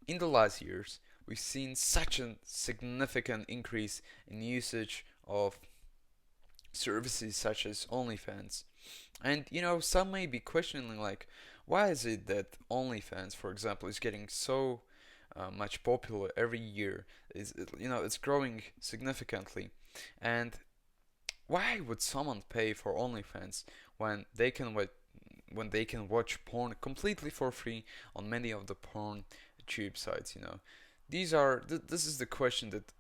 in the last years, we've seen such a significant increase in usage of services such as OnlyFans. And some may be questioning like, why is it that OnlyFans, for example, is getting so much popular every year? It's growing significantly, and why would someone pay for OnlyFans when they can watch porn completely for free on many of the porn tube sites? This is the question that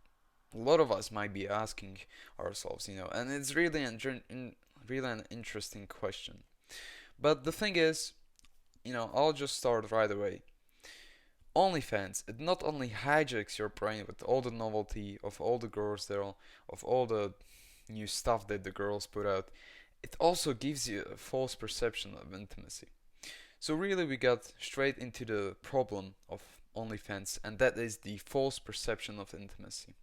a lot of us might be asking ourselves, and it's really an interesting question. But the thing is, I'll just start right away. OnlyFans, it not only hijacks your brain with all the novelty of all the girls there, of all the new stuff that the girls put out, it also gives you a false perception of intimacy. So really we got straight into the problem of OnlyFans, and that is the false perception of intimacy.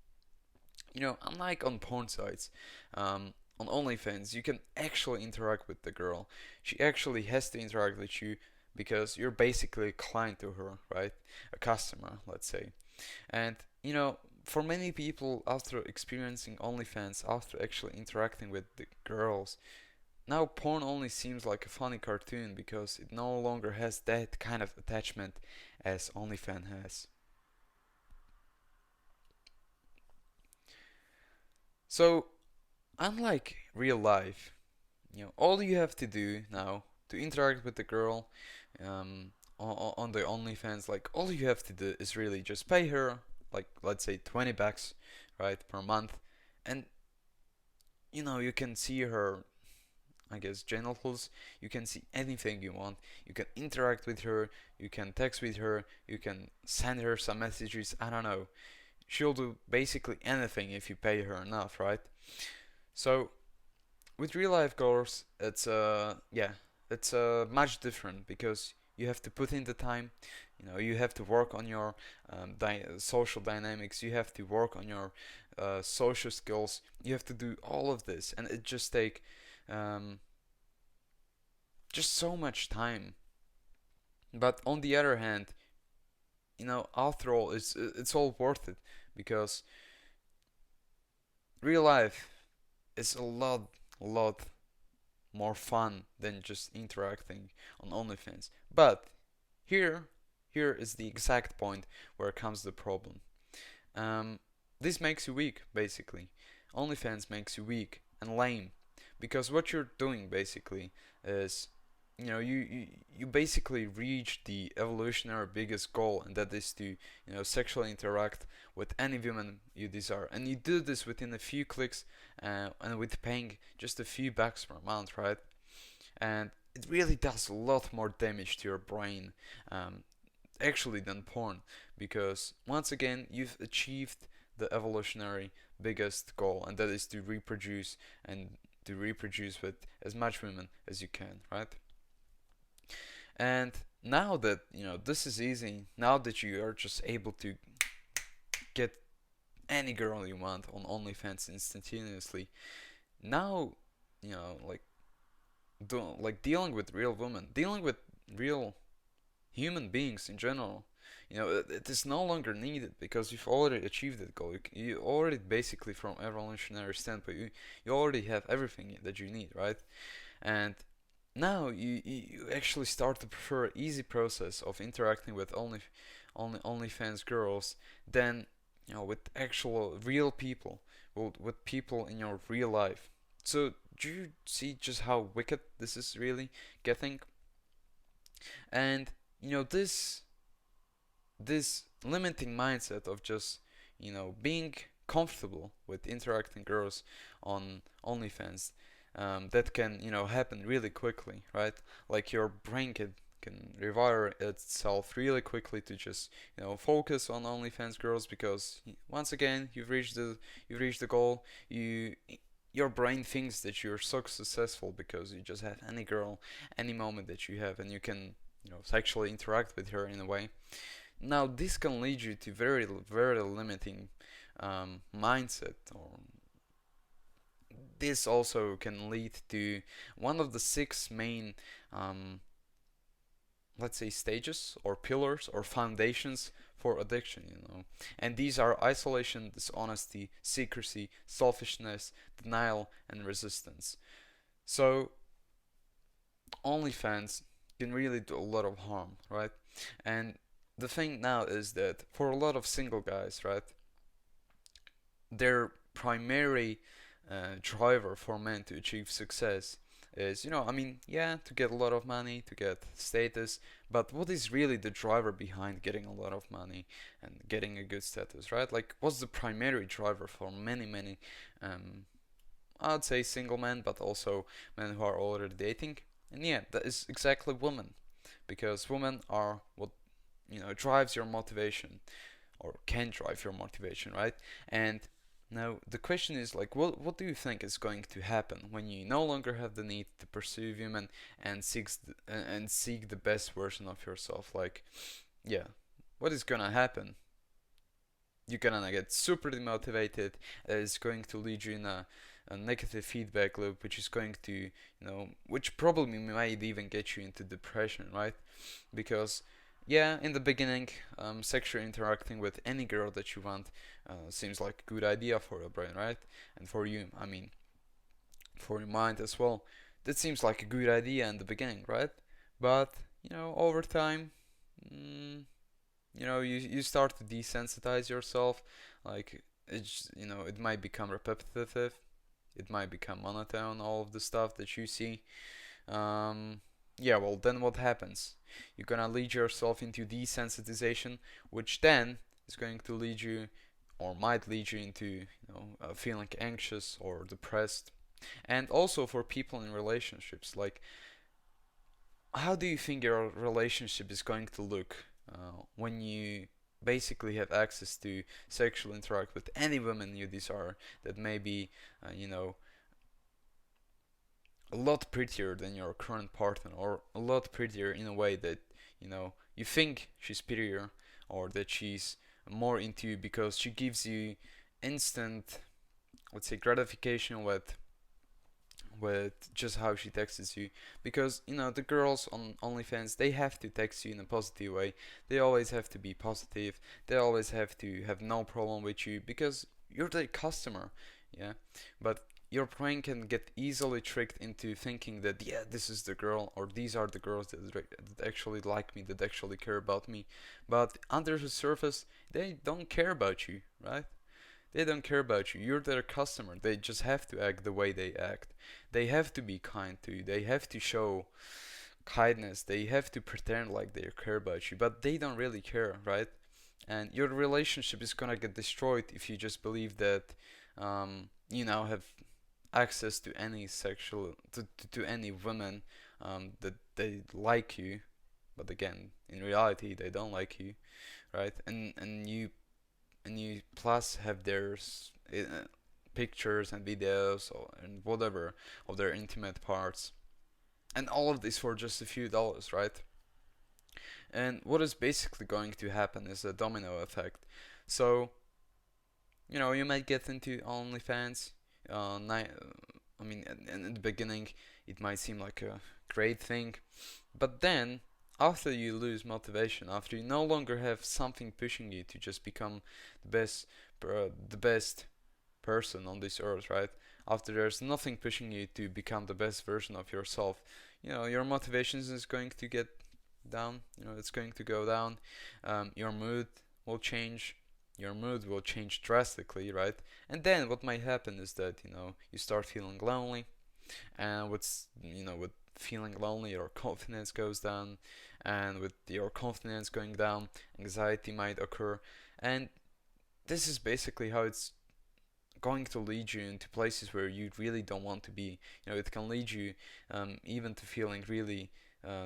Unlike on porn sites, on OnlyFans, you can actually interact with the girl. She actually has to interact with you because you're basically a client to her, right? A customer, let's say. And, for many people, after experiencing OnlyFans, after actually interacting with the girls, now porn only seems like a funny cartoon because it no longer has that kind of attachment as OnlyFans has. So, unlike real life, all you have to do now to interact with the girl on the OnlyFans, like all you have to do is really just pay her, like let's say 20 bucks, right, per month, and you can see her, I guess, genitals. You can see anything you want. You can interact with her. You can text with her. You can send her some messages. I don't know. She'll do basically anything if you pay her enough, right? So with real life girls, it's much different because you have to put in the time. You have to work on your social dynamics. You have to work on your social skills. You have to do all of this, and it just take um, just so much time. But on the other hand, after all, it's all worth it because real life is a lot more fun than just interacting on OnlyFans. But here, here is the exact point where comes the problem. Um, this makes you weak, basically. OnlyFans makes you weak and lame because what you're doing basically is you basically reach the evolutionary biggest goal, and that is to sexually interact with any woman you desire, and you do this within a few clicks and with paying just a few bucks per month, right? And it really does a lot more damage to your brain, um, actually, than porn, because once again you've achieved the evolutionary biggest goal, and that is to reproduce, and to reproduce with as much women as you can, right? And now that this is easy, now that you are just able to get any girl you want on OnlyFans instantaneously, now like dealing with real women, dealing with real human beings in general, it is no longer needed because you've already achieved that goal. You already basically, from evolutionary standpoint, you already have everything that you need, right? And now you actually start to prefer an easy process of interacting with OnlyFans girls than with actual real people, with people in your real life. So do you see just how wicked this is really getting? And this limiting mindset of just being comfortable with interacting girls on OnlyFans, that can happen really quickly, right? Like your brain can rewire itself really quickly to just focus on OnlyFans girls because once again you've reached the goal. Your brain thinks that you're so successful because you just have any girl, any moment that you have, and you can sexually interact with her in a way. Now this can lead you to very limiting mindset, or this also can lead to one of the six main, um, let's say, stages or pillars or foundations for addiction, you know. And these are isolation, dishonesty, secrecy, selfishness, denial, and resistance. So OnlyFans can really do a lot of harm, right? And the thing now is that for a lot of single guys, right, their primary driver for men to achieve success is, I mean, yeah, to get a lot of money, to get status, but what is really the driver behind getting a lot of money and getting a good status, right? Like, what's the primary driver for many, many, um, I'd say single men, but also men who are already dating? And yeah, that is exactly women, because women are what, drives your motivation or can drive your motivation, right? And now the question is like, what do you think is going to happen when you no longer have the need to pursue women and seek the best version of yourself? Like, yeah, what is gonna happen? You're gonna get super demotivated. It's going to lead you in a negative feedback loop, which is going to, which probably might even get you into depression, right? Because yeah, in the beginning, sexually interacting with any girl that you want seems like a good idea for your brain, right? And for you, I mean, for your mind as well. That seems like a good idea in the beginning, right? But, over time, mm, you start to desensitize yourself. Like, it might become repetitive. It might become monotone, all of the stuff that you see. Um, yeah, well, then what happens? You're gonna lead yourself into desensitization, which then is going to lead you, or might lead you into, feeling anxious or depressed. And also for people in relationships, like, how do you think your relationship is going to look when you basically have access to sexual interact with any woman you desire that may be, a lot prettier than your current partner, or a lot prettier in a way that you think she's superior, or that she's more into you because she gives you instant, let's say, gratification with just how she texts you. Because the girls on OnlyFans, they have to text you in a positive way. They always have to be positive. They always have to have no problem with you because you're the customer. Yeah, but your brain can get easily tricked into thinking that, yeah, this is the girl, or these are the girls that actually like me, that actually care about me. But under the surface, they don't care about you, right? They don't care about you. You're their customer. They just have to act the way they act. They have to be kind to you. They have to show kindness. They have to pretend like they care about you, but they don't really care, right? And your relationship is gonna get destroyed if you just believe that you now have access to any to any woman that they like you, but again, in reality, they don't like you, right? And you plus have their pictures and videos and whatever of their intimate parts, and all of this for just a few dollars, right? And what is basically going to happen is a domino effect. So you might get into OnlyFans. I mean, in the beginning, it might seem like a great thing, but then after you lose motivation, after you no longer have something pushing you to just become the best person on this earth, right? After there's nothing pushing you to become the best version of yourself, your motivation is going to get down. It's going to go down. Your mood will change. Your mood will change drastically, right? And then what might happen is that you start feeling lonely, and with feeling lonely, your confidence goes down, and with your confidence going down, anxiety might occur, and this is basically how it's going to lead you into places where you really don't want to be. It can lead you even to feeling really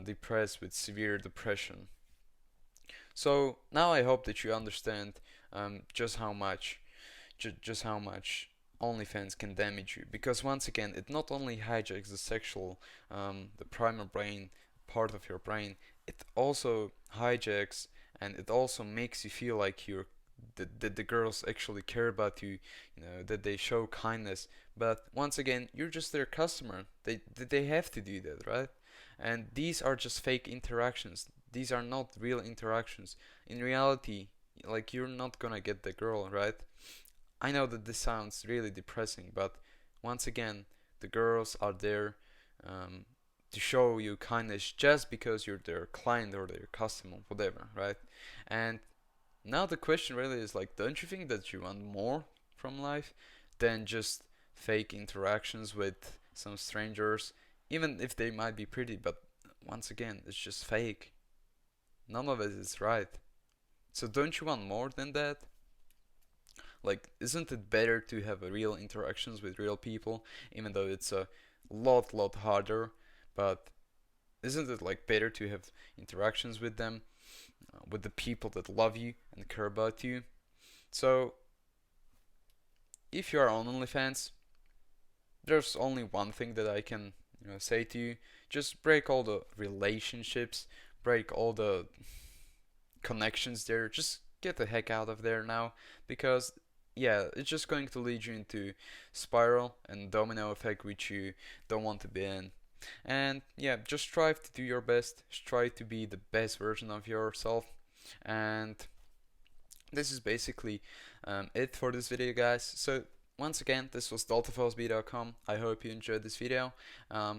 depressed with severe depression. So now I hope that you understand just how much just how much OnlyFans can damage you. Because once again, it not only hijacks the sexual, the primal brain part of your brain, it also hijacks and it also makes you feel like that the girls actually care about you, that they show kindness. But once again, you're just their customer. They have to do that, right? And these are just fake interactions. These are not real interactions. In reality, like you're not gonna get the girl, right? I know that this sounds really depressing, but once again, the girls are there um, to show you kindness just because you're their client or their customer, whatever, right? And now the question really is like, don't you think that you want more from life than just fake interactions with some strangers, even if they might be pretty, but once again, it's just fake. None of it is right. So don't you want more than that? Like, isn't it better to have a real interactions with real people, even though it's a lot harder? But isn't it like better to have interactions with them, with the people that love you and care about you? So, if you are on OnlyFans, there's only one thing that I can, say to you: just break all the relationships, break all the connections there. Just get the heck out of there now, because yeah, it's just going to lead you into spiral and domino effect which you don't want to be in. And yeah, just strive to do your best, try to be the best version of yourself. And this is basically it for this video, guys. So once again, this was deltafosb.com. I hope you enjoyed this video.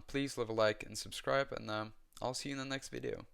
Please leave a like and subscribe, and I'll see you in the next video.